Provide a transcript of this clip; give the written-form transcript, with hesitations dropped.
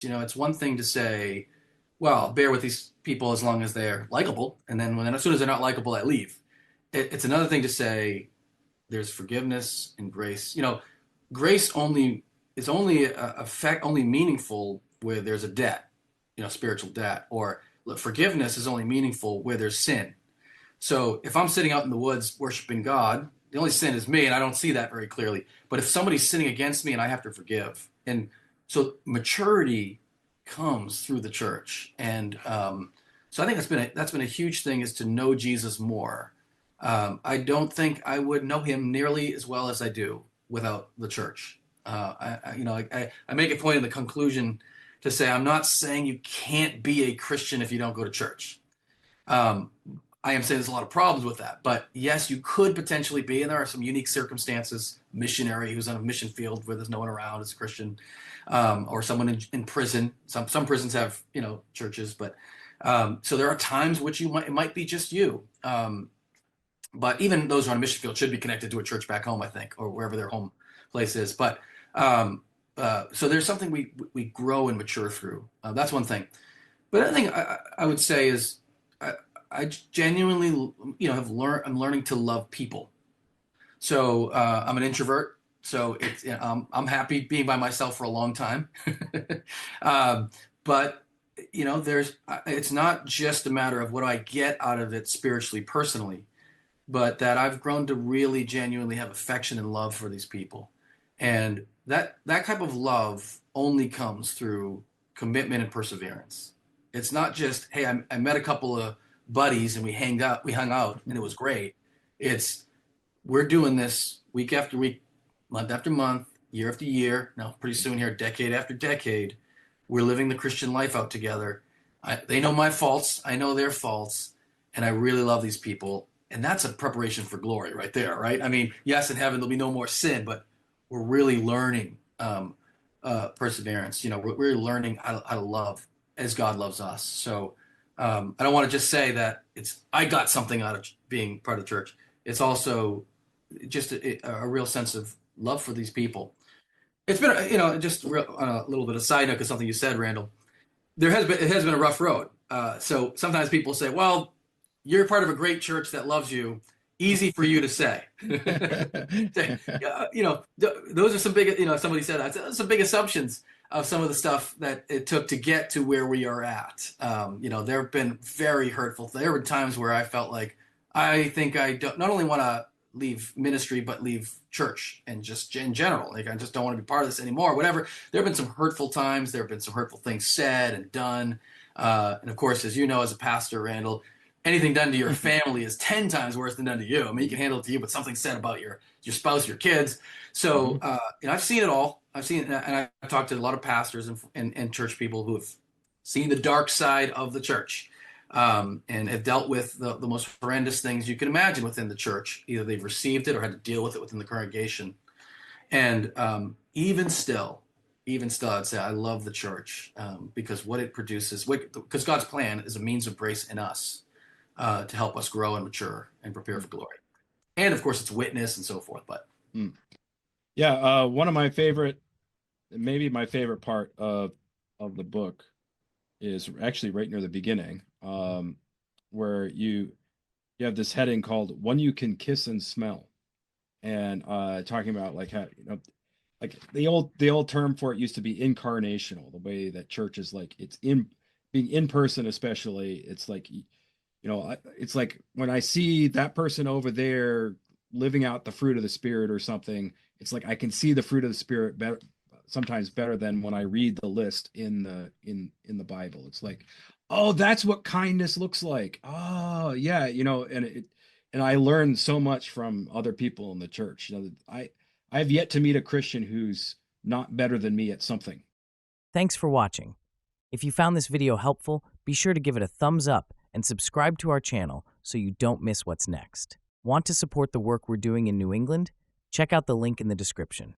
It's one thing to say, well, bear with these people as long as they're likable, and then as soon as they're not likable, I leave. It's another thing to say there's forgiveness and grace. Grace only is only effect only meaningful where there's a debt, spiritual debt, or look, forgiveness is only meaningful where there's sin. So if I'm sitting out in the woods worshiping God, the only sin is me, and I don't see that very clearly. But if somebody's sinning against me and I have to forgive, and so maturity comes through the church, and so I think that's been a huge thing, is to know Jesus more. I don't think I would know him nearly as well as I do without the church. I make a point in the conclusion to say I'm not saying you can't be a Christian if you don't go to church. Um, I am saying there's a lot of problems with that, but yes, you could potentially be, and there are some unique circumstances. Missionary who's on a mission field where there's no one around as a Christian, or someone in prison. Some prisons have churches, but so there are times which it might be just you. But even those who are on a mission field should be connected to a church back home, I think, or wherever their home place is. But so there's something we grow and mature through. That's one thing. But another thing I would say is I genuinely, have learned. I'm learning to love people. So I'm an introvert. So I'm happy being by myself for a long time. But it's not just a matter of what I get out of it spiritually, personally, but that I've grown to really genuinely have affection and love for these people. And that type of love only comes through commitment and perseverance. It's not just, hey, I met a couple of buddies and we hung out and it was great. It's, we're doing this week after week, month after month, year after year. Now, pretty soon here, decade after decade, we're living the Christian life out together. They know my faults. I know their faults. And I really love these people. And that's a preparation for glory right there, right? I mean, yes, in heaven, there'll be no more sin, but we're really learning perseverance. We're learning how to love as God loves us. So I don't want to just say that I got something out of being part of the church. It's also just a real sense of love for these people. It's been, just a little bit of side note, because something you said, Randall. It has been a rough road. So sometimes people say, "Well, you're part of a great church that loves you." Easy for you to say. Those are some big. Somebody said that. Some big assumptions of some of the stuff that it took to get to where we are at. There have been very hurtful. There were times where I felt like I think I don't not only want to leave ministry, but leave church and just in general. Like, I just don't want to be part of this anymore. Whatever. There have been some hurtful times. There have been some hurtful things said and done. And of course, as you know, as a pastor, Randall, anything done to your family is 10 times worse than done to you. I mean, you can handle it to you, but something said about your spouse, your kids. So, I've seen it all. And I've talked to a lot of pastors and church people who have seen the dark side of the church, and have dealt with the most horrendous things you can imagine within the church. Either they've received it or had to deal with it within the congregation. And even still, I'd say I love the church, because what it produces, because God's plan is a means of grace in us, to help us grow and mature and prepare for glory. And of course, it's witness and so forth. But yeah, one of my favorite, maybe my favorite part of the book is actually right near the beginning, where you have this heading called "One You Can Kiss and Smell," and talking about like how like the old term for it used to be incarnational, the way that church is, like, it's being in person, especially. It's like, it's like when I see that person over there living out the fruit of the spirit or something, it's like I can see the fruit of the spirit better, sometimes better than when I read the list in the Bible. It's like, oh, that's what kindness looks like. Oh yeah, and I learned so much from other people in the church. I have yet to meet a Christian who's not better than me at something. Thanks for watching. If you found this video helpful, be sure to give it a thumbs up and subscribe to our channel so you don't miss what's next. Want to support the work we're doing in New England? Check out the link in the description.